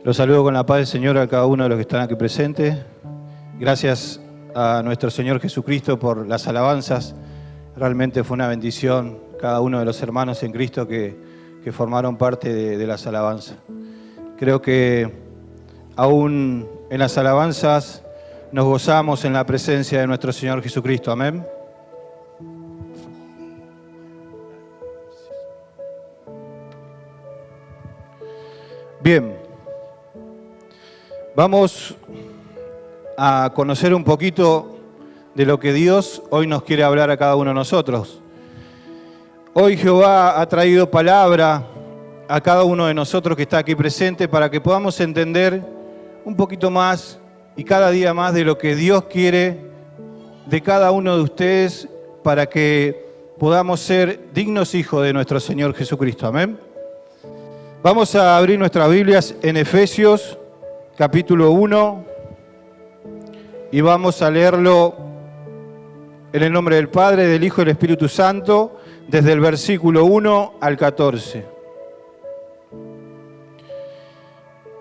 Los saludo con la paz del Señor a cada uno de los que están aquí presentes. Gracias a nuestro Señor Jesucristo por las alabanzas. Realmente fue una bendición cada uno de los hermanos en Cristo que formaron parte de las alabanzas. Creo que aún en las alabanzas nos gozamos en la presencia de nuestro Señor Jesucristo. Amén. Bien, vamos a conocer un poquito de lo que Dios hoy nos quiere hablar a cada uno de nosotros. Hoy Jehová ha traído palabra a cada uno de nosotros que está aquí presente para que podamos entender un poquito más y cada día más de lo que Dios quiere de cada uno de ustedes para que podamos ser dignos hijos de nuestro Señor Jesucristo. Amén. Vamos a abrir nuestras Biblias en Efesios, capítulo 1, y vamos a leerlo en el nombre del Padre, del Hijo y del Espíritu Santo, desde el versículo 1 al 14.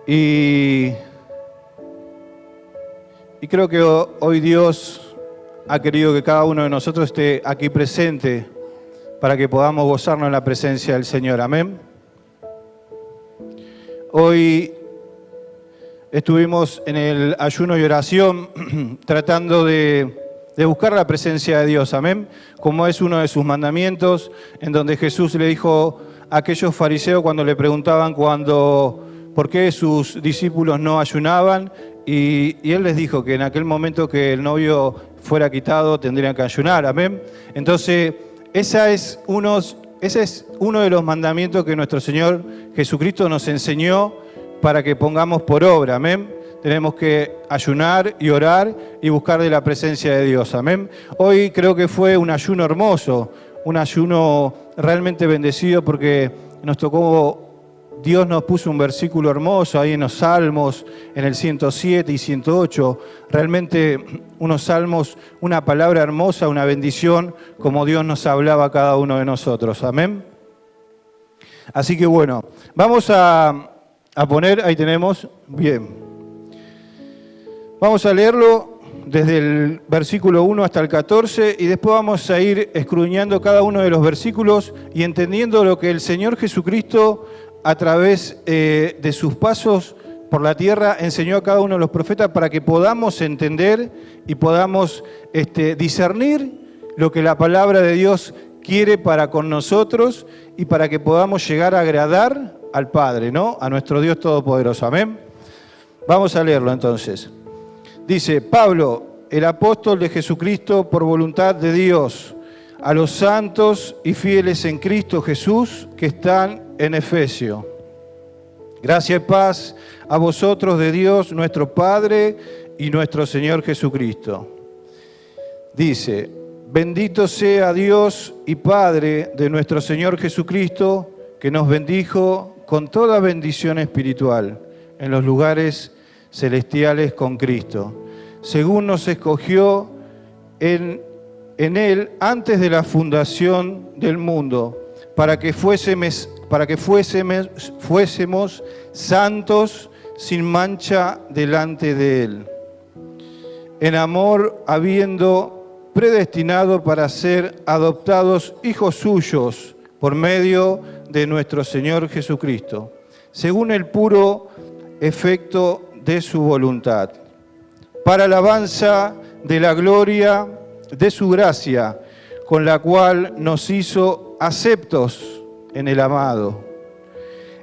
Y creo que hoy Dios ha querido que cada uno de nosotros esté aquí presente para que podamos gozarnos en la presencia del Señor. Amén. Hoy estuvimos en el ayuno y oración tratando de buscar la presencia de Dios, amén, como es uno de sus mandamientos, en donde Jesús le dijo a aquellos fariseos cuando le preguntaban por qué sus discípulos no ayunaban, y él les dijo que en aquel momento que el novio fuera quitado tendrían que ayunar, amén. Entonces, ese es uno de los mandamientos que nuestro Señor Jesucristo nos enseñó para que pongamos por obra, amén. Tenemos que ayunar y orar y buscar de la presencia de Dios, amén. Hoy creo que fue un ayuno hermoso, un ayuno realmente bendecido porque Dios nos puso un versículo hermoso ahí en los Salmos, en el 107 y 108. Realmente unos salmos, una palabra hermosa, una bendición, como Dios nos hablaba a cada uno de nosotros. Amén. Así que bueno, vamos a poner, ahí tenemos, bien. Vamos a leerlo desde el versículo 1 hasta el 14 y después vamos a ir escudriñando cada uno de los versículos y entendiendo lo que el Señor Jesucristo a través de sus pasos por la tierra enseñó a cada uno de los profetas para que podamos entender y podamos discernir lo que la palabra de Dios quiere para con nosotros y para que podamos llegar a agradar al Padre, ¿no? A nuestro Dios Todopoderoso. Amén. Vamos a leerlo entonces. Dice, Pablo, el apóstol de Jesucristo por voluntad de Dios, a los santos y fieles en Cristo Jesús que están en Efesio. Gracia y paz a vosotros de Dios nuestro Padre y nuestro Señor Jesucristo. Dice, bendito sea Dios y Padre de nuestro Señor Jesucristo, que nos bendijo con toda bendición espiritual en los lugares celestiales con Cristo, según nos escogió en Él antes de la fundación del mundo, para que fuésemos santos sin mancha delante de Él, en amor habiendo predestinado para ser adoptados hijos suyos por medio de nuestro Señor Jesucristo, según el puro efecto de su voluntad, para alabanza de la gloria de su gracia, con la cual nos hizo aceptos en el amado,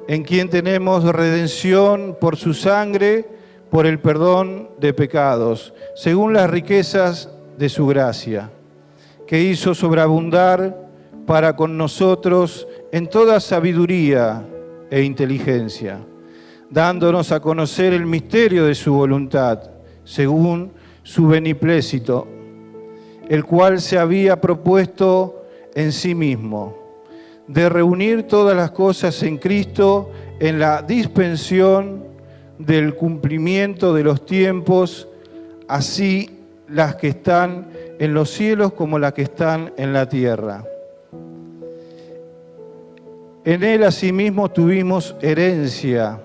en quien tenemos redención por su sangre, por el perdón de pecados, según las riquezas de su gracia, que hizo sobreabundar para con nosotros en toda sabiduría e inteligencia, dándonos a conocer el misterio de su voluntad, según su beneplácito, el cual se había propuesto en sí mismo, de reunir todas las cosas en Cristo en la dispensación del cumplimiento de los tiempos, así las que están en los cielos como las que están en la tierra. En Él asimismo tuvimos herencia,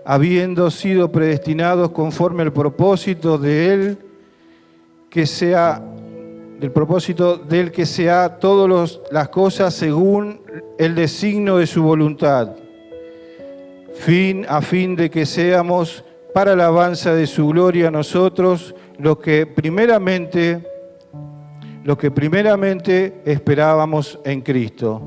habiendo sido predestinados conforme al propósito de Él, del propósito del que sea todas las cosas según el designio de su voluntad, a fin de que seamos para alabanza de su gloria nosotros lo que primeramente esperábamos en Cristo.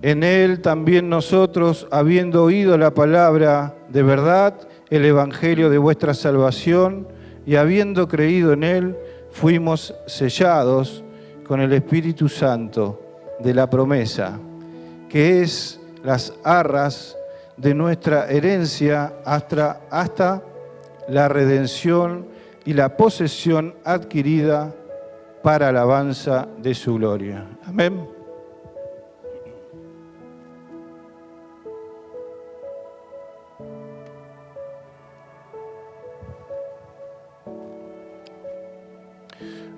En Él también nosotros, habiendo oído la palabra de verdad, el evangelio de vuestra salvación, y habiendo creído en Él, fuimos sellados con el Espíritu Santo de la promesa, que es las arras de nuestra herencia hasta la redención y la posesión adquirida para alabanza de su gloria. Amén.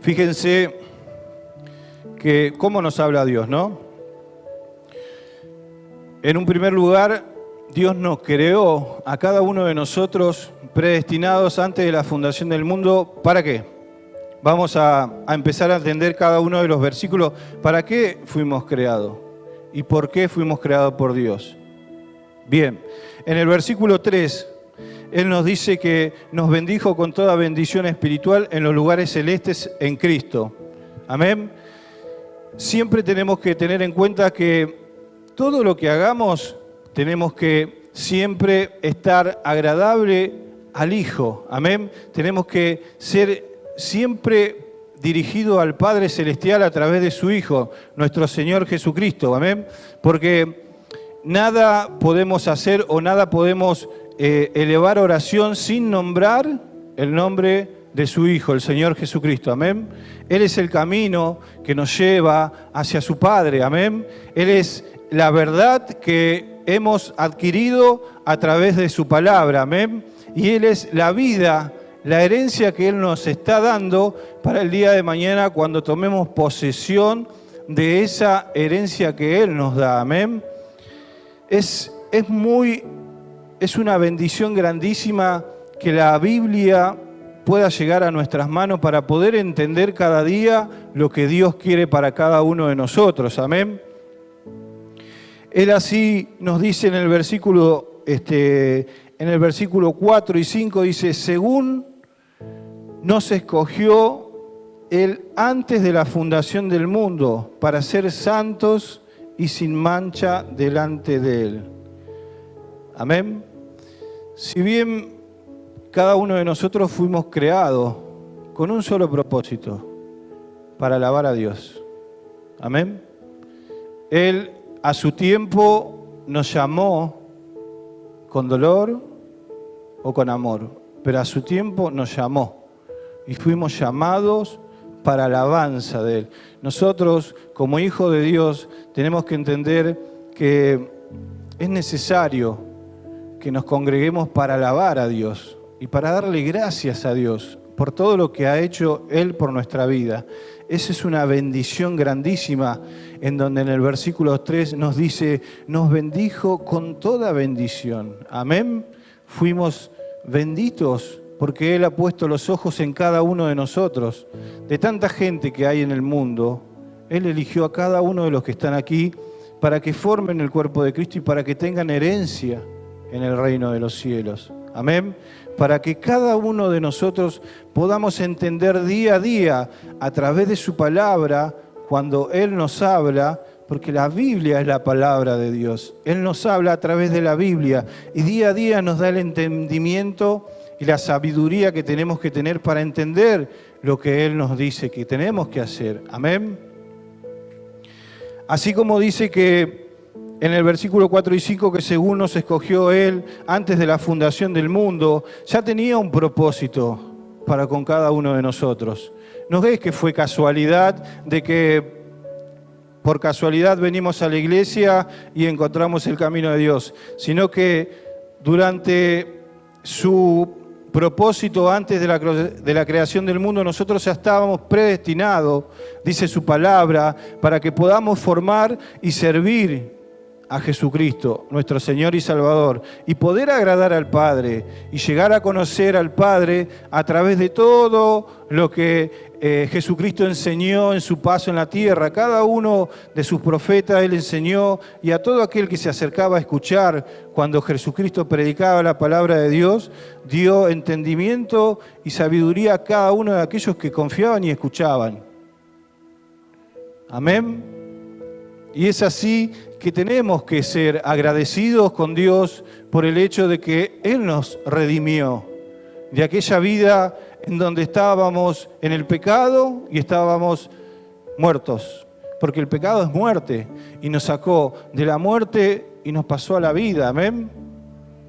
Fíjense que cómo nos habla Dios, ¿no? En un primer lugar, Dios nos creó a cada uno de nosotros predestinados antes de la fundación del mundo. ¿Para qué? Vamos a empezar a entender cada uno de los versículos. ¿Para qué fuimos creados? ¿Y por qué fuimos creados por Dios? Bien, en el versículo 3, Él nos dice que nos bendijo con toda bendición espiritual en los lugares celestes en Cristo. Amén. Siempre tenemos que tener en cuenta que todo lo que hagamos tenemos que siempre estar agradable al Hijo. Amén. Tenemos que ser siempre dirigido al Padre Celestial a través de su Hijo, nuestro Señor Jesucristo. Amén. Porque nada podemos hacer o nada podemos elevar oración sin nombrar el nombre de su Hijo, el Señor Jesucristo. Amén. Él es el camino que nos lleva hacia su Padre. Amén. Él es la verdad que hemos adquirido a través de su palabra. Amén. Y Él es la vida, la herencia que Él nos está dando para el día de mañana cuando tomemos posesión de esa herencia que Él nos da. Amén. Es una bendición grandísima que la Biblia pueda llegar a nuestras manos para poder entender cada día lo que Dios quiere para cada uno de nosotros. Amén. Él así nos dice en el versículo 4 y 5, dice, según nos escogió Él antes de la fundación del mundo para ser santos y sin mancha delante de Él. Amén. Si bien cada uno de nosotros fuimos creados con un solo propósito, para alabar a Dios. Amén. Él a su tiempo nos llamó con dolor o con amor, pero a su tiempo nos llamó y fuimos llamados para alabanza de Él. Nosotros, como hijos de Dios, tenemos que entender que es necesario que nos congreguemos para alabar a Dios y para darle gracias a Dios por todo lo que ha hecho Él por nuestra vida. Esa es una bendición grandísima, en donde en el versículo 3 nos dice, nos bendijo con toda bendición. Amén. Fuimos benditos porque Él ha puesto los ojos en cada uno de nosotros. De tanta gente que hay en el mundo, Él eligió a cada uno de los que están aquí para que formen el cuerpo de Cristo y para que tengan herencia en el reino de los cielos. Amén. Para que cada uno de nosotros podamos entender día a día a través de su palabra, cuando Él nos habla, porque la Biblia es la palabra de Dios. Él nos habla a través de la Biblia y día a día nos da el entendimiento y la sabiduría que tenemos que tener para entender lo que Él nos dice que tenemos que hacer. Amén. Así como dice que en el versículo 4 y 5, que según nos escogió Él antes de la fundación del mundo, ya tenía un propósito para con cada uno de nosotros. No es que fue casualidad de que por casualidad venimos a la iglesia y encontramos el camino de Dios, sino que durante su propósito antes de la creación del mundo, nosotros ya estábamos predestinados, dice su palabra, para que podamos formar y servir a Jesucristo, nuestro Señor y Salvador, y poder agradar al Padre y llegar a conocer al Padre a través de todo lo que Jesucristo enseñó en su paso en la tierra. Cada uno de sus profetas Él enseñó, y a todo aquel que se acercaba a escuchar cuando Jesucristo predicaba la palabra de Dios, dio entendimiento y sabiduría a cada uno de aquellos que confiaban y escuchaban. Amén. Y es así que tenemos que ser agradecidos con Dios por el hecho de que Él nos redimió de aquella vida en donde estábamos en el pecado y estábamos muertos. Porque el pecado es muerte, y nos sacó de la muerte y nos pasó a la vida. Amén.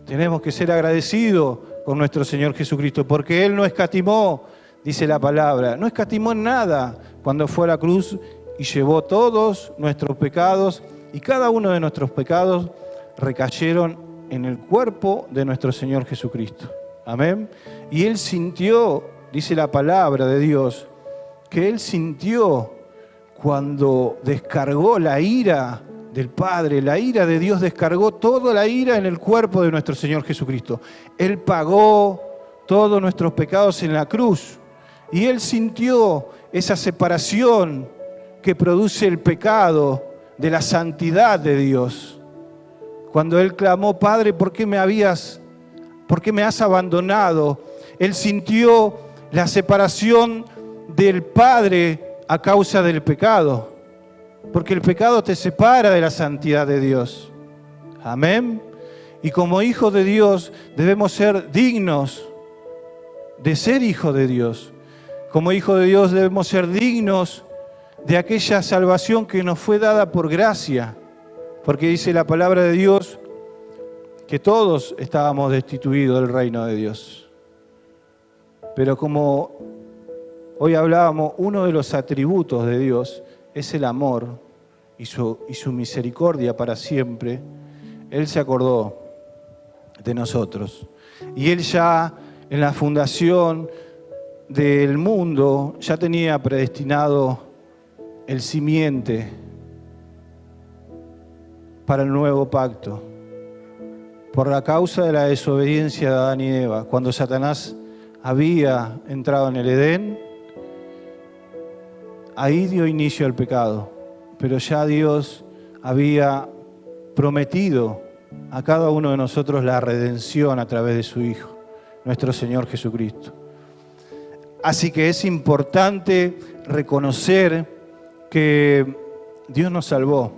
Tenemos que ser agradecidos con nuestro Señor Jesucristo, porque Él no escatimó, dice la palabra, no escatimó en nada cuando fue a la cruz y llevó todos nuestros pecados, y cada uno de nuestros pecados recayeron en el cuerpo de nuestro Señor Jesucristo. Amén. Y Él sintió, dice la palabra de Dios, que Él sintió cuando descargó la ira del Padre, la ira de Dios descargó toda la ira en el cuerpo de nuestro Señor Jesucristo. Él pagó todos nuestros pecados en la cruz, y Él sintió esa separación que produce el pecado de la santidad de Dios. Cuando Él clamó: Padre, ¿por qué me has abandonado? Él sintió la separación del Padre a causa del pecado, porque el pecado te separa de la santidad de Dios. Amén. Y como hijos de Dios debemos ser dignos de ser hijos de Dios. Como hijos de Dios debemos ser dignos de aquella salvación que nos fue dada por gracia, porque dice la palabra de Dios que todos estábamos destituidos del reino de Dios. Pero como hoy hablábamos, uno de los atributos de Dios es el amor y su misericordia para siempre. Él se acordó de nosotros, y Él ya en la fundación del mundo ya tenía predestinado el simiente para el nuevo pacto. Por la causa de la desobediencia de Adán y Eva, cuando Satanás había entrado en el Edén, ahí dio inicio al pecado. Pero ya Dios había prometido a cada uno de nosotros la redención a través de su Hijo, nuestro Señor Jesucristo. Así que es importante reconocer que Dios nos salvó.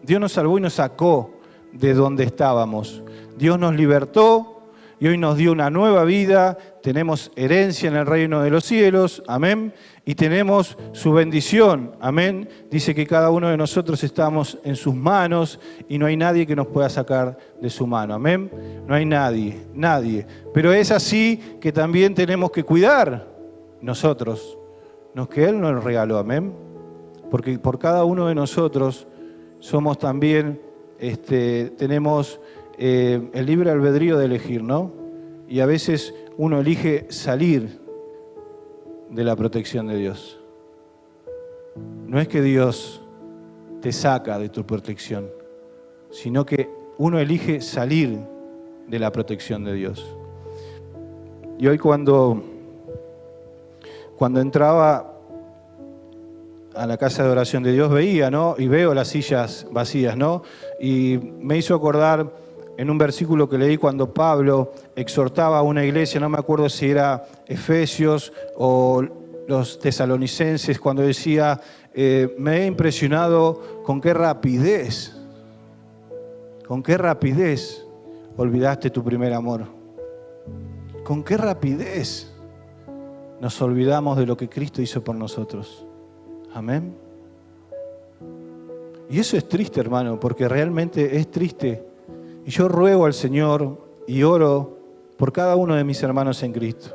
Dios nos salvó y nos sacó de donde estábamos. Dios nos libertó y hoy nos dio una nueva vida. Tenemos herencia en el reino de los cielos. Amén. Y tenemos su bendición. Amén. Dice que cada uno de nosotros estamos en sus manos y no hay nadie que nos pueda sacar de su mano. Amén. No hay nadie. Pero es así que también tenemos que cuidar nosotros lo que Él nos regaló. Amén. Porque por cada uno de nosotros somos también, tenemos el libre albedrío de elegir, ¿no? Y a veces uno elige salir de la protección de Dios. No es que Dios te saca de tu protección, sino que uno elige salir de la protección de Dios. Y hoy cuando entraba a la casa de oración de Dios veía, ¿no? Y veo las sillas vacías, ¿no? Y me hizo acordar en un versículo que leí cuando Pablo exhortaba a una iglesia, no me acuerdo si era Efesios o los tesalonicenses, cuando decía, me he impresionado con qué rapidez olvidaste tu primer amor. Con qué rapidez nos olvidamos de lo que Cristo hizo por nosotros. Amén. Y eso es triste, hermano, porque realmente es triste. Y yo ruego al Señor y oro por cada uno de mis hermanos en Cristo.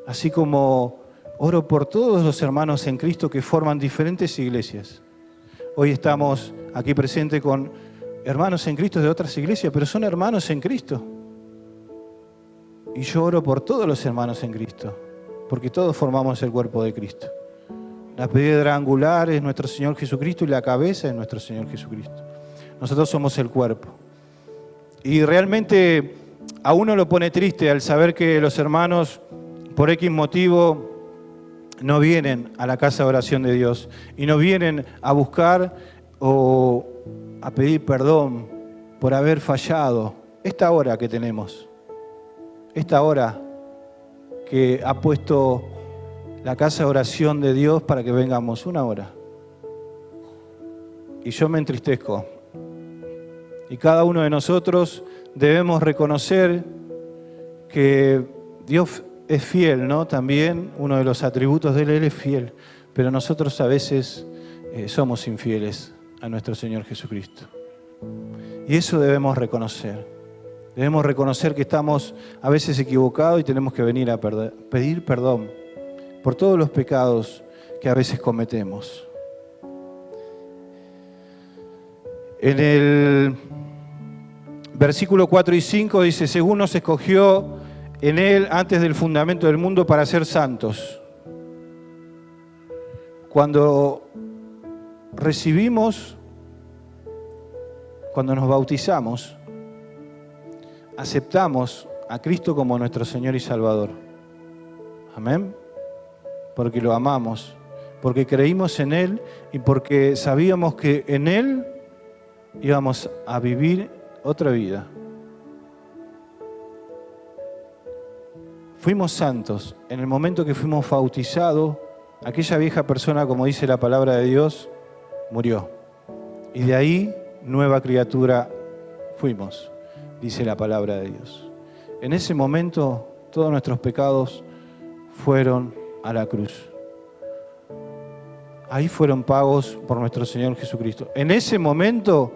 Así como oro por todos los hermanos en Cristo que forman diferentes iglesias. Hoy estamos aquí presentes con hermanos en Cristo de otras iglesias, pero son hermanos en Cristo. Y yo oro por todos los hermanos en Cristo, porque todos formamos el cuerpo de Cristo. La piedra angular es nuestro Señor Jesucristo y la cabeza es nuestro Señor Jesucristo. nosotros somos el cuerpo. Y realmente a uno lo pone triste al saber que los hermanos, por X motivo, no vienen a la casa de oración de Dios y no vienen a buscar o a pedir perdón por haber fallado. Esta hora que tenemos, esta hora que ha puesto la casa de oración de Dios para que vengamos, una hora. Y yo me entristezco. Y cada uno de nosotros debemos reconocer que Dios es fiel, ¿no? También uno de los atributos de Él es fiel. Pero nosotros a veces somos infieles a nuestro Señor Jesucristo. Y eso debemos reconocer. Debemos reconocer que estamos a veces equivocados y tenemos que venir a pedir perdón por todos los pecados que a veces cometemos. En el versículo 4 y 5 dice, según nos escogió en Él antes del fundamento del mundo para ser santos. Cuando recibimos, cuando nos bautizamos, aceptamos a Cristo como nuestro Señor y Salvador. Amén. Porque lo amamos, porque creímos en Él y porque sabíamos que en Él íbamos a vivir otra vida. Fuimos santos. En el momento que fuimos bautizados, aquella vieja persona, como dice la palabra de Dios, murió. Y de ahí, nueva criatura fuimos, dice la palabra de Dios. En ese momento, todos nuestros pecados fueron a la cruz. Ahí fueron pagos por nuestro Señor Jesucristo. En ese momento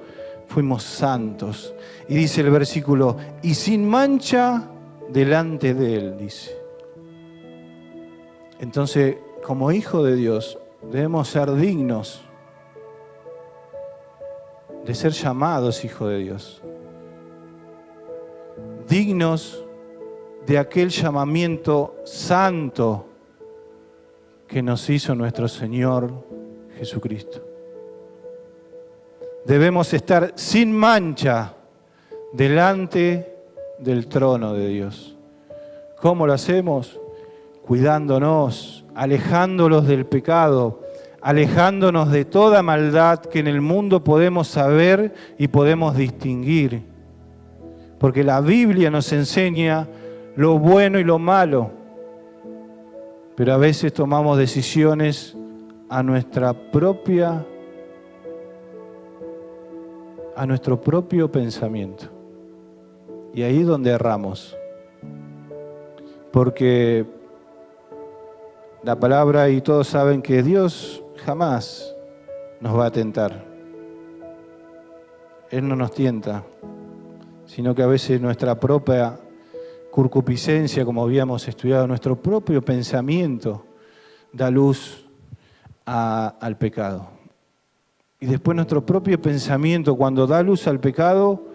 fuimos santos. Y dice el versículo, y sin mancha delante de Él, dice. Entonces, como hijo de Dios, debemos ser dignos de ser llamados hijo de Dios. Dignos de aquel llamamiento santo que nos hizo nuestro Señor Jesucristo. Debemos estar sin mancha delante del trono de Dios. ¿Cómo lo hacemos? Cuidándonos, alejándolos del pecado, alejándonos de toda maldad que en el mundo podemos saber y podemos distinguir. Porque la Biblia nos enseña lo bueno y lo malo. Pero a veces tomamos decisiones a nuestro propio pensamiento. Y ahí es donde erramos. Porque la palabra, y todos saben que Dios jamás nos va a tentar. Él no nos tienta, sino que a veces nuestra propia concupiscencia, como habíamos estudiado, nuestro propio pensamiento da luz al pecado. Y después nuestro propio pensamiento, cuando da luz al pecado,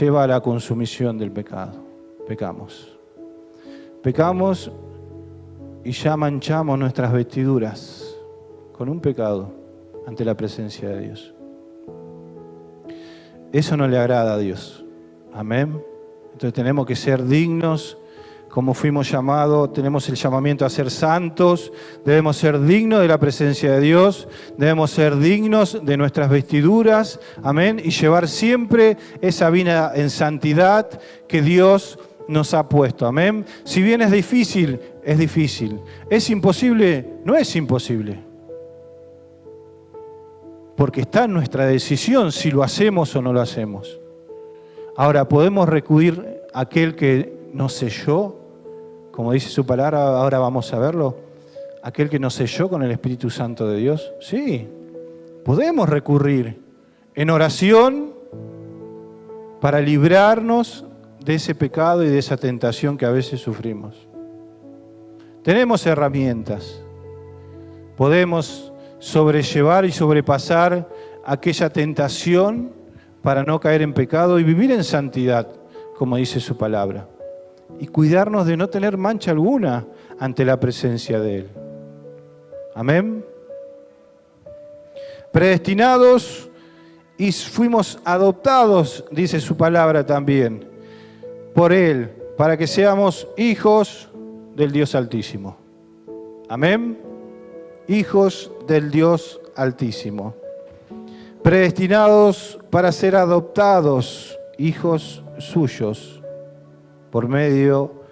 lleva a la consumición del pecado. Pecamos. Pecamos y ya manchamos nuestras vestiduras con un pecado ante la presencia de Dios. Eso no le agrada a Dios. Amén. Entonces tenemos que ser dignos, como fuimos llamados, tenemos el llamamiento a ser santos, debemos ser dignos de la presencia de Dios, debemos ser dignos de nuestras vestiduras, amén, y llevar siempre esa vida en santidad que Dios nos ha puesto, amén. Si bien es difícil, es difícil. ¿Es imposible? No es imposible. Porque está en nuestra decisión si lo hacemos o no lo hacemos. Ahora, podemos recurrir a aquel que nos selló, como dice su palabra, ahora vamos a verlo, aquel que nos selló con el Espíritu Santo de Dios. Sí, podemos recurrir en oración para librarnos de ese pecado y de esa tentación que a veces sufrimos. Tenemos herramientas, podemos sobrellevar y sobrepasar aquella tentación para no caer en pecado y vivir en santidad, como dice su palabra. Y cuidarnos de no tener mancha alguna ante la presencia de Él. Amén. Predestinados y fuimos adoptados, dice su palabra también, por Él, para que seamos hijos del Dios Altísimo. Amén. Hijos del Dios Altísimo. Predestinados para ser adoptados, hijos suyos, por medio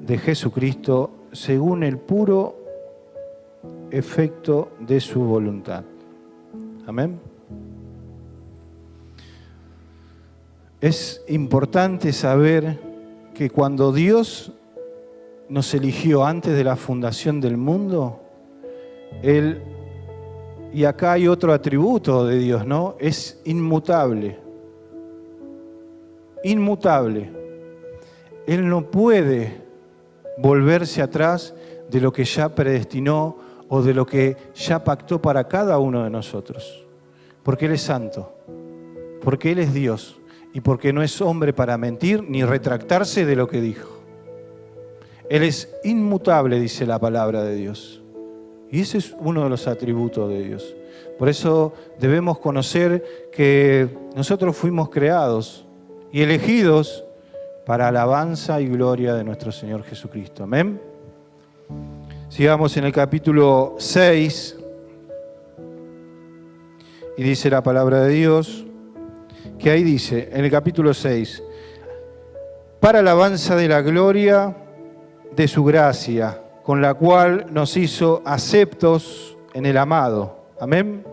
de Jesucristo, según el puro efecto de su voluntad. Amén. Es importante saber que cuando Dios nos eligió antes de la fundación del mundo, Él, y acá hay otro atributo de Dios, ¿no? Es inmutable. Inmutable. Él no puede volverse atrás de lo que ya predestinó o de lo que ya pactó para cada uno de nosotros. Porque Él es santo, porque Él es Dios y porque no es hombre para mentir ni retractarse de lo que dijo. Él es inmutable, dice la palabra de Dios. Y ese es uno de los atributos de Dios. Por eso debemos conocer que nosotros fuimos creados y elegidos para alabanza y gloria de nuestro Señor Jesucristo. Amén. Sigamos en el capítulo 6. Y dice la palabra de Dios, que ahí dice, en el capítulo 6, para alabanza de la gloria de su gracia, con la cual nos hizo aceptos en el amado. Amén.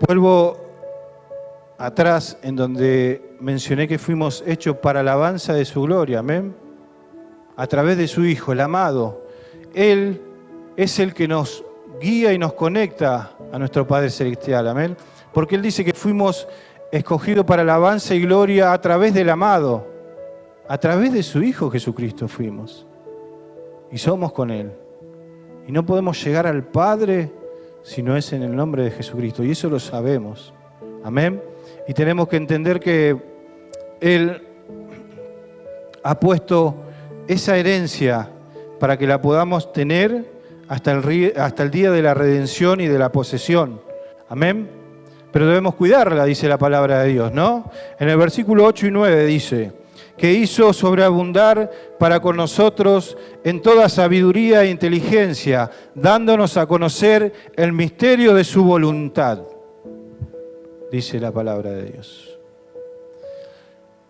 Vuelvo atrás en donde mencioné que fuimos hechos para alabanza de su gloria. Amén. A través de su Hijo, el amado. Él es el que nos guía y nos conecta a nuestro Padre Celestial. Amén. Porque Él dice que fuimos escogidos para alabanza y gloria a través del amado. A través de su Hijo Jesucristo fuimos. Y somos con Él. Y no podemos llegar al Padre si no es en el nombre de Jesucristo. Y eso lo sabemos. Amén. Y tenemos que entender que Él ha puesto esa herencia para que la podamos tener hasta el día de la redención y de la posesión. Amén. Pero debemos cuidarla, dice la palabra de Dios, ¿no? En el versículo 8 y 9 dice, que hizo sobreabundar para con nosotros en toda sabiduría e inteligencia, dándonos a conocer el misterio de su voluntad, dice la palabra de Dios.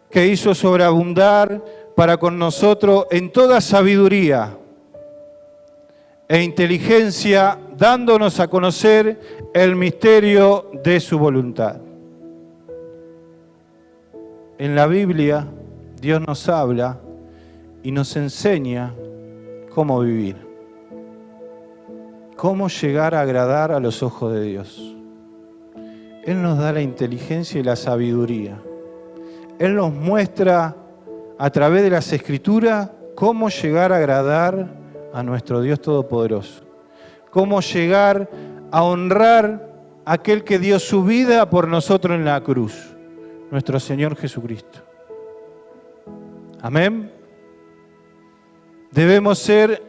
Que hizo sobreabundar para con nosotros en toda sabiduría e inteligencia, dándonos a conocer el misterio de su voluntad. En la Biblia, Dios nos habla y nos enseña cómo vivir, cómo llegar a agradar a los ojos de Dios. Él nos da la inteligencia y la sabiduría. Él nos muestra a través de las Escrituras cómo llegar a agradar a nuestro Dios Todopoderoso. Cómo llegar a honrar a aquel que dio su vida por nosotros en la cruz, nuestro Señor Jesucristo. Amén. Debemos ser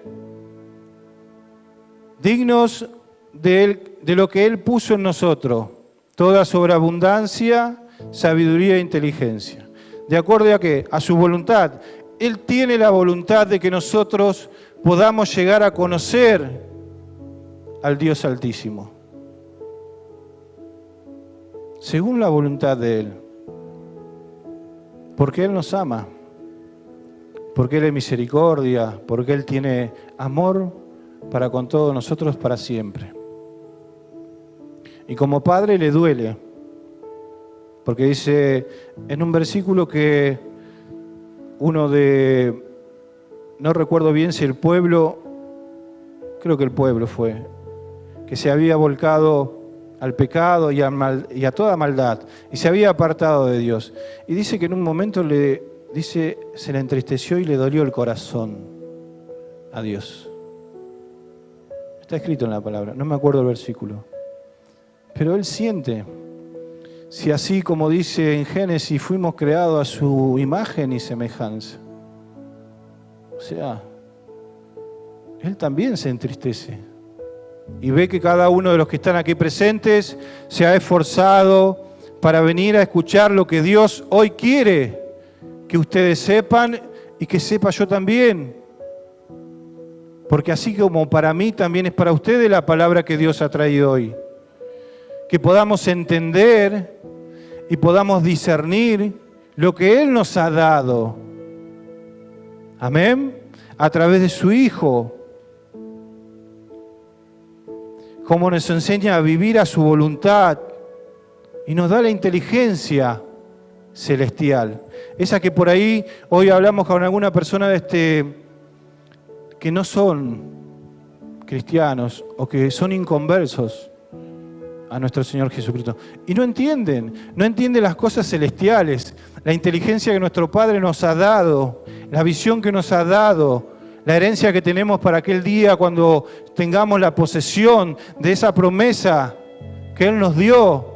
dignos de lo que Él puso en nosotros. Toda sobreabundancia, sabiduría e inteligencia. ¿De acuerdo a qué? A su voluntad. Él tiene la voluntad de que nosotros podamos llegar a conocer al Dios Altísimo. Según la voluntad de Él. Porque Él nos ama. Porque Él es misericordia. Porque Él tiene amor para con todos nosotros para siempre. Y como padre le duele. Porque dice en un versículo que no recuerdo bien si el pueblo, creo que el pueblo fue, que se había volcado al pecado y a toda maldad, y se había apartado de Dios. Y dice que en un momento se le entristeció y le dolió el corazón a Dios. Está escrito en la palabra, no me acuerdo el versículo. Pero él siente, si así como dice en Génesis, fuimos creados a su imagen y semejanza. O sea, él también se entristece. y ve que cada uno de los que están aquí presentes se ha esforzado para venir a escuchar lo que Dios hoy quiere que ustedes sepan y que sepa yo también. Porque así como para mí, también es para ustedes la palabra que Dios ha traído hoy. Que podamos entender y podamos discernir lo que Él nos ha dado. Amén. A través de su Hijo. Como nos enseña a vivir a su voluntad. Y nos da la inteligencia celestial. Esa que por ahí hoy hablamos con alguna persona que no son cristianos o que son inconversos a nuestro Señor Jesucristo. Y no entienden las cosas celestiales, la inteligencia que nuestro Padre nos ha dado, la visión que nos ha dado, la herencia que tenemos para aquel día cuando tengamos la posesión de esa promesa que Él nos dio.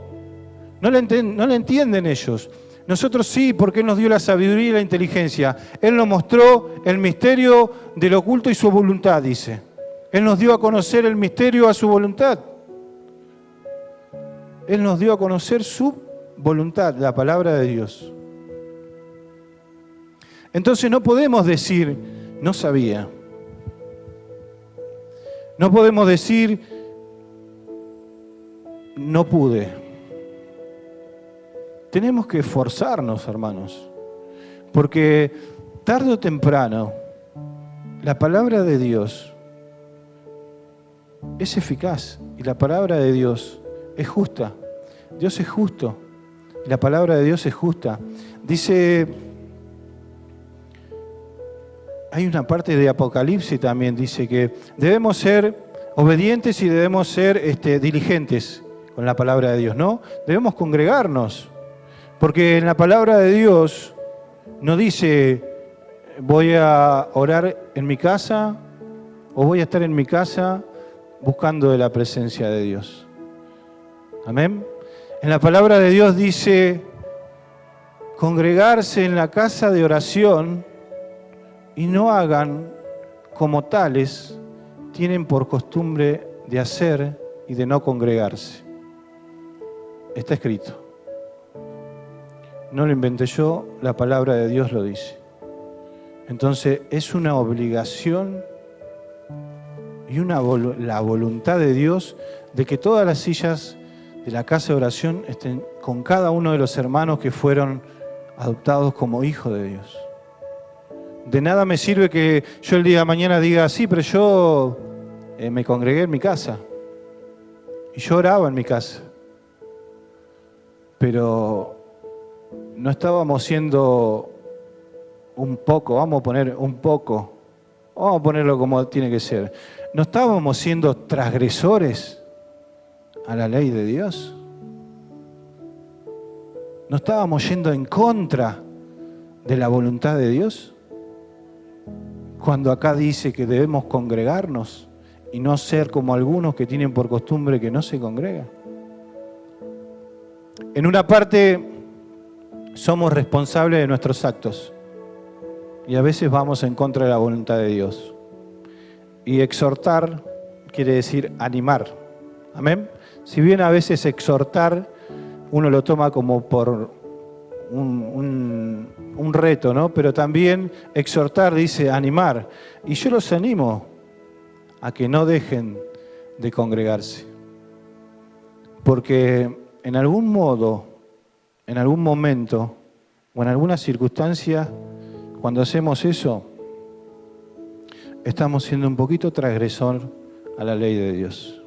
No la entienden ellos. Nosotros sí, porque Él nos dio la sabiduría y la inteligencia. Él nos mostró el misterio del oculto y su voluntad, dice. Él nos dio a conocer el misterio a su voluntad. Él nos dio a conocer su voluntad, la palabra de Dios. Entonces no podemos decir, no sabía. No podemos decir, no pude. Tenemos que esforzarnos, hermanos, porque tarde o temprano la palabra de Dios es eficaz y la palabra de Dios es justa. Dios es justo y la palabra de Dios es justa. Dice, hay una parte de Apocalipsis también, dice que debemos ser obedientes y debemos ser diligentes con la palabra de Dios, ¿no? Debemos congregarnos. Porque en la palabra de Dios no dice, voy a orar en mi casa o voy a estar en mi casa buscando de la presencia de Dios. Amén. En la palabra de Dios dice, congregarse en la casa de oración y no hagan como tales tienen por costumbre de hacer y de no congregarse. Está escrito. No lo inventé yo, la palabra de Dios lo dice. Entonces es una obligación y la voluntad de Dios de que todas las sillas de la casa de oración estén con cada uno de los hermanos que fueron adoptados como hijos de Dios. De nada me sirve que yo el día de mañana diga, sí, pero yo me congregué en mi casa y yo oraba en mi casa. Pero no estábamos siendo un poco, vamos a poner un poco, vamos a ponerlo como tiene que ser. ¿No estábamos siendo transgresores a la ley de Dios? ¿No estábamos yendo en contra de la voluntad de Dios? Cuando acá dice que debemos congregarnos y no ser como algunos que tienen por costumbre que no se congregan. En una parte somos responsables de nuestros actos y a veces vamos en contra de la voluntad de Dios. Y exhortar quiere decir animar. Amén. Si bien a veces exhortar uno lo toma como por un reto, ¿no? Pero también exhortar dice animar. Y yo los animo a que no dejen de congregarse. Porque en algún modo, en algún momento o en alguna circunstancia, cuando hacemos eso, estamos siendo un poquito transgresor a la ley de Dios.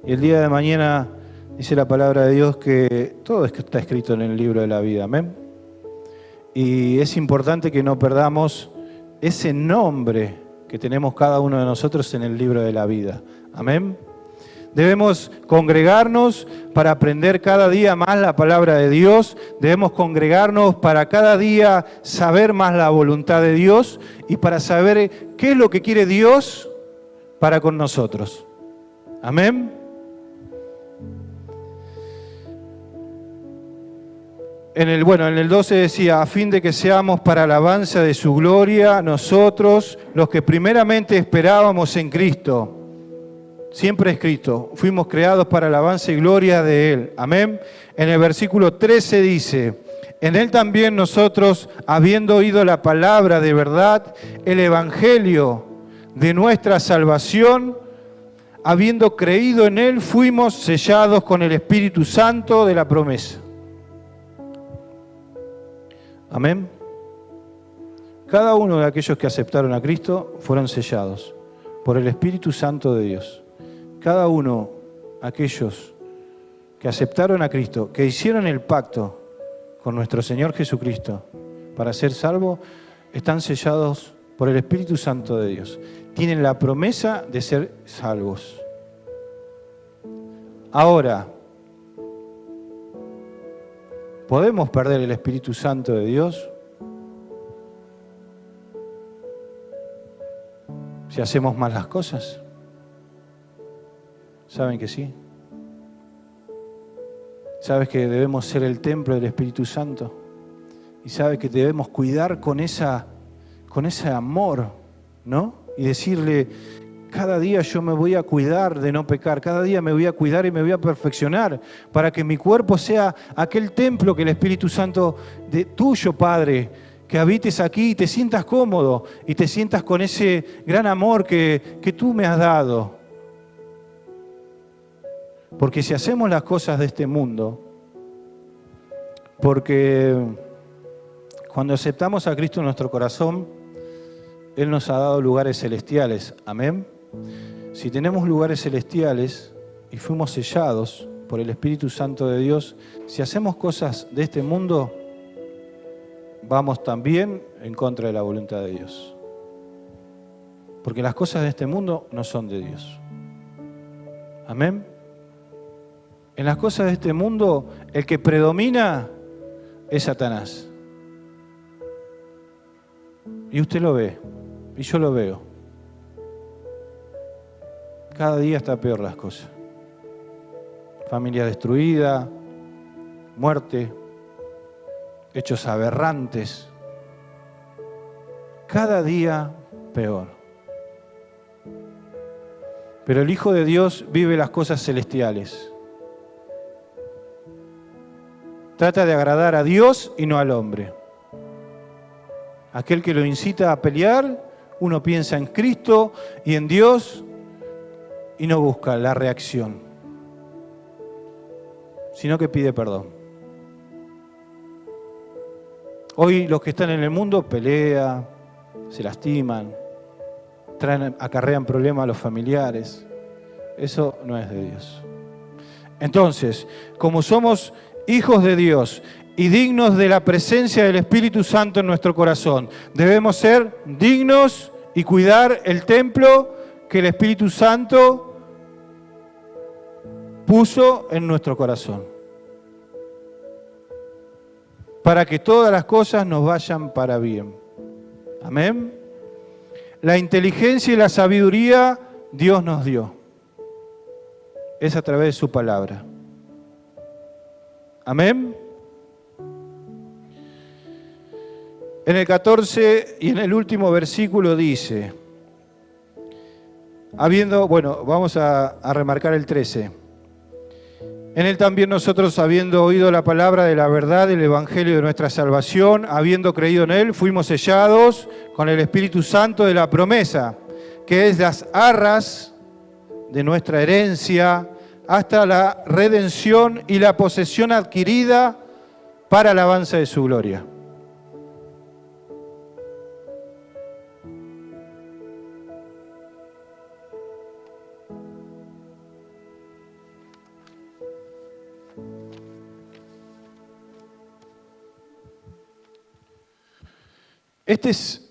Y el día de mañana dice la palabra de Dios que todo está escrito en el libro de la vida. Amén. Y es importante que no perdamos ese nombre que tenemos cada uno de nosotros en el libro de la vida. Amén. Debemos congregarnos para aprender cada día más la palabra de Dios. Debemos congregarnos para cada día saber más la voluntad de Dios y para saber qué es lo que quiere Dios para con nosotros. Amén. En el 12 decía, a fin de que seamos para alabanza de su gloria, nosotros, los que primeramente esperábamos en Cristo. siempre escrito, fuimos creados para alabanza y gloria de Él. Amén. En el versículo 13 dice, en Él también nosotros, habiendo oído la palabra de verdad, el evangelio de nuestra salvación, habiendo creído en Él, fuimos sellados con el Espíritu Santo de la promesa. Amén. Cada uno de aquellos que aceptaron a Cristo fueron sellados por el Espíritu Santo de Dios. Cada uno de aquellos que aceptaron a Cristo, que hicieron el pacto con nuestro Señor Jesucristo para ser salvos, están sellados por el Espíritu Santo de Dios. Tienen la promesa de ser salvos. Ahora, ¿podemos perder el Espíritu Santo de Dios si hacemos mal las cosas? ¿Saben que sí? ¿Sabes que debemos ser el templo del Espíritu Santo? Y sabes que debemos cuidar con ese amor, ¿no? Y decirle, cada día yo me voy a cuidar de no pecar, cada día me voy a cuidar y me voy a perfeccionar para que mi cuerpo sea aquel templo que el Espíritu Santo tuyo, Padre, que habites aquí y te sientas cómodo y te sientas con ese gran amor que tú me has dado. Porque si hacemos las cosas de este mundo, porque cuando aceptamos a Cristo en nuestro corazón, Él nos ha dado lugares celestiales. Amén. Si tenemos lugares celestiales y fuimos sellados por el Espíritu Santo de Dios, si hacemos cosas de este mundo, vamos también en contra de la voluntad de Dios. Porque las cosas de este mundo no son de Dios. Amén. En las cosas de este mundo, el que predomina es Satanás. Y usted lo ve, y yo lo veo. Cada día está peor las cosas. Familia destruida, muerte, hechos aberrantes. Cada día peor. Pero el Hijo de Dios vive las cosas celestiales. Trata de agradar a Dios y no al hombre. Aquel que lo incita a pelear, uno piensa en Cristo y en Dios y no busca la reacción, sino que pide perdón. Hoy los que están en el mundo pelean, se lastiman, acarrean problemas a los familiares. Eso no es de Dios. Entonces, como somos hijos de Dios y dignos de la presencia del Espíritu Santo en nuestro corazón, debemos ser dignos y cuidar el templo que el Espíritu Santo puso en nuestro corazón, para que todas las cosas nos vayan para bien. Amén. La inteligencia y la sabiduría Dios nos dio. Es a través de su palabra. Amén. En el 14 y en el último versículo dice, vamos a remarcar el 13. En Él también nosotros, habiendo oído la palabra de la verdad, el evangelio de nuestra salvación, habiendo creído en Él, fuimos sellados con el Espíritu Santo de la promesa, que es las arras de nuestra herencia, hasta la redención y la posesión adquirida para alabanza de su gloria. Este es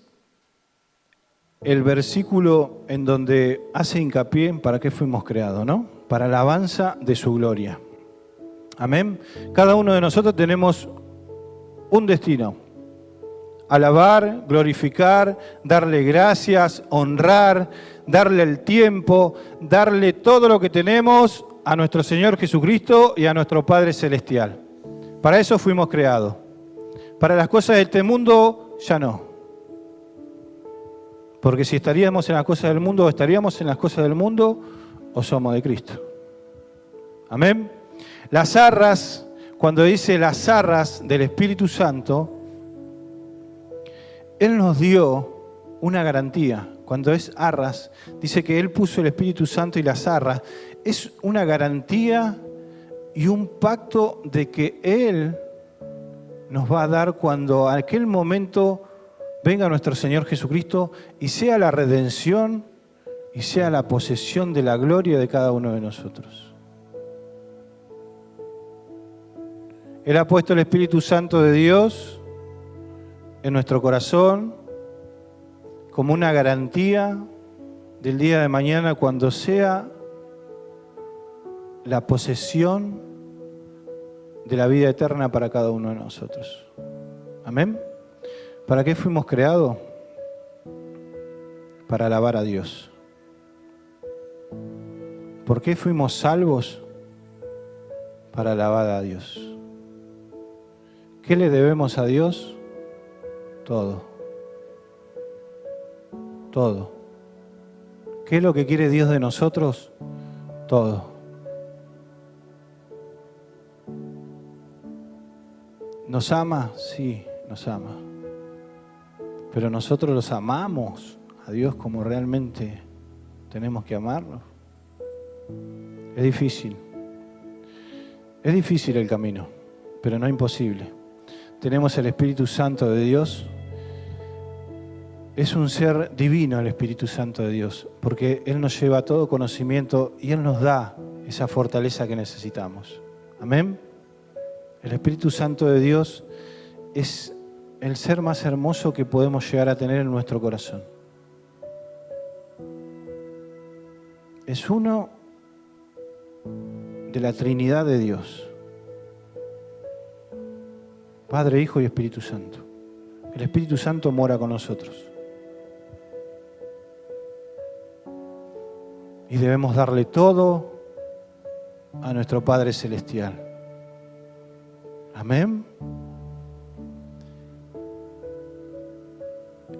el versículo en donde hace hincapié en para qué fuimos creados, ¿no? Para alabanza de su gloria. Amén. Cada uno de nosotros tenemos un destino. Alabar, glorificar, darle gracias, honrar, darle el tiempo, darle todo lo que tenemos a nuestro Señor Jesucristo y a nuestro Padre Celestial. Para eso fuimos creados. Para las cosas de este mundo, ya no. Porque si estaríamos en las cosas del mundo o estaríamos en las cosas del mundo, o somos de Cristo. Amén. Las arras, cuando dice las arras del Espíritu Santo, Él nos dio una garantía. Cuando es arras, dice que Él puso el Espíritu Santo y las arras. Es una garantía y un pacto de que Él nos va a dar cuando a aquel momento venga nuestro Señor Jesucristo y sea la redención y sea la posesión de la gloria de cada uno de nosotros. Él ha puesto el Espíritu Santo de Dios en nuestro corazón como una garantía del día de mañana cuando sea la posesión de la vida eterna para cada uno de nosotros. Amén. ¿Para qué fuimos creados? Para alabar a Dios. ¿Por qué fuimos salvos? Para alabar a Dios. ¿Qué le debemos a Dios? Todo. Todo. ¿Qué es lo que quiere Dios de nosotros? Todo. ¿Nos ama? Sí, nos ama. Pero nosotros los amamos a Dios como realmente tenemos que amarlo. Es difícil. Es difícil el camino, pero no imposible. Tenemos el Espíritu Santo de Dios. Es un ser divino el Espíritu Santo de Dios, porque Él nos lleva todo conocimiento y Él nos da esa fortaleza que necesitamos. Amén. El Espíritu Santo de Dios es el ser más hermoso que podemos llegar a tener en nuestro corazón. Es uno de la Trinidad de Dios. Padre, Hijo y Espíritu Santo. El Espíritu Santo mora con nosotros. Y debemos darle todo a nuestro Padre Celestial. Amén.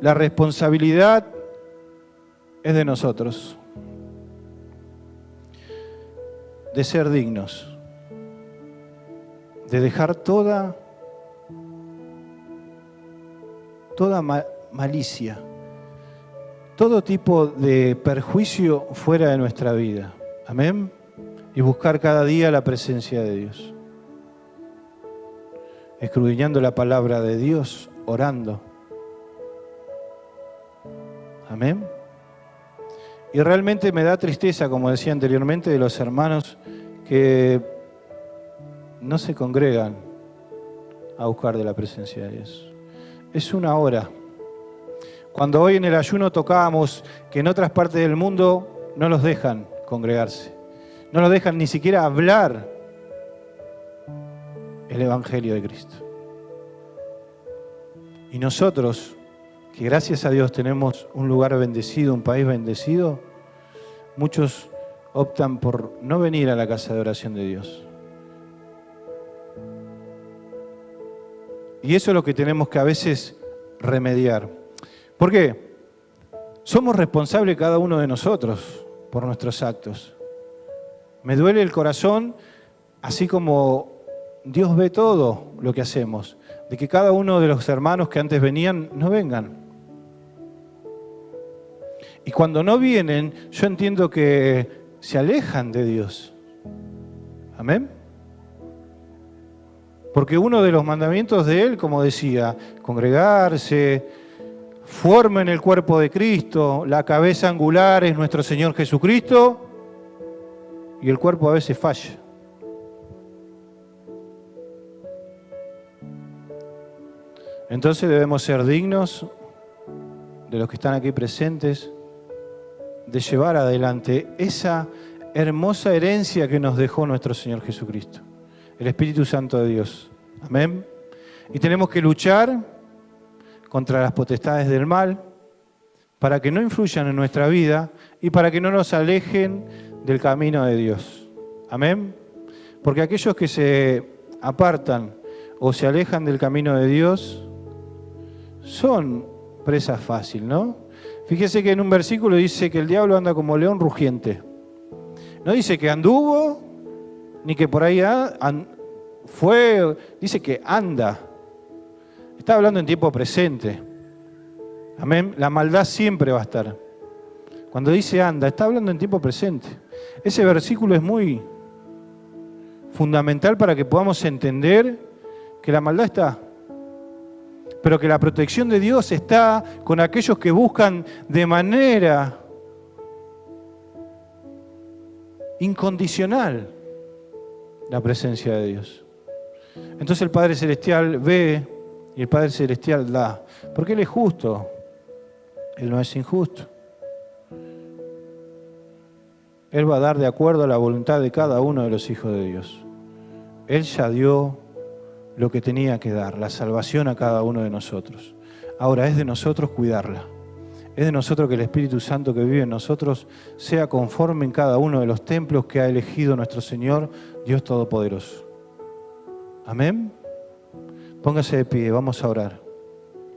La responsabilidad es de nosotros, de ser dignos, de dejar toda malicia, todo tipo de perjuicio fuera de nuestra vida. Amén. Y buscar cada día la presencia de Dios. Escudriñando la palabra de Dios, orando. Amén. Y realmente me da tristeza, como decía anteriormente, de los hermanos que no se congregan a buscar de la presencia de Dios. Es una hora. Cuando hoy en el ayuno tocábamos que en otras partes del mundo no los dejan congregarse, no los dejan ni siquiera hablar el Evangelio de Cristo. Y nosotros, que gracias a Dios tenemos un lugar bendecido, un país bendecido, muchos optan por no venir a la casa de oración de Dios. Y eso es lo que tenemos que a veces remediar. ¿Por qué? Somos responsables cada uno de nosotros por nuestros actos. Me duele el corazón, así como Dios ve todo lo que hacemos, de que cada uno de los hermanos que antes venían no vengan. Y cuando no vienen, yo entiendo que se alejan de Dios. Amén. Porque uno de los mandamientos de Él, como decía, congregarse, formen el cuerpo de Cristo, la cabeza angular es nuestro Señor Jesucristo, y el cuerpo a veces falla. Entonces debemos ser dignos de los que están aquí presentes, de llevar adelante esa hermosa herencia que nos dejó nuestro Señor Jesucristo, el Espíritu Santo de Dios. Amén. Y tenemos que luchar contra las potestades del mal para que no influyan en nuestra vida y para que no nos alejen del camino de Dios. Amén. Porque aquellos que se apartan o se alejan del camino de Dios son presa fácil, ¿no? Fíjese que en un versículo dice que el diablo anda como león rugiente, No dice que anduvo, ni que por ahí fue, dice que anda. Está hablando en tiempo presente. Amén. La maldad siempre va a estar. Cuando dice anda, está hablando en tiempo presente. Ese versículo es muy fundamental para que podamos entender que la maldad está, pero que la protección de Dios está con aquellos que buscan de manera incondicional la presencia de Dios. Entonces el Padre Celestial ve y el Padre Celestial da, porque Él es justo, Él no es injusto. Él va a dar de acuerdo a la voluntad de cada uno de los hijos de Dios. Él ya dio lo que tenía que dar, la salvación a cada uno de nosotros. Ahora es de nosotros cuidarla. Es de nosotros que el Espíritu Santo que vive en nosotros sea conforme en cada uno de los templos que ha elegido nuestro Señor, Dios Todopoderoso. Amén. Póngase de pie, vamos a orar.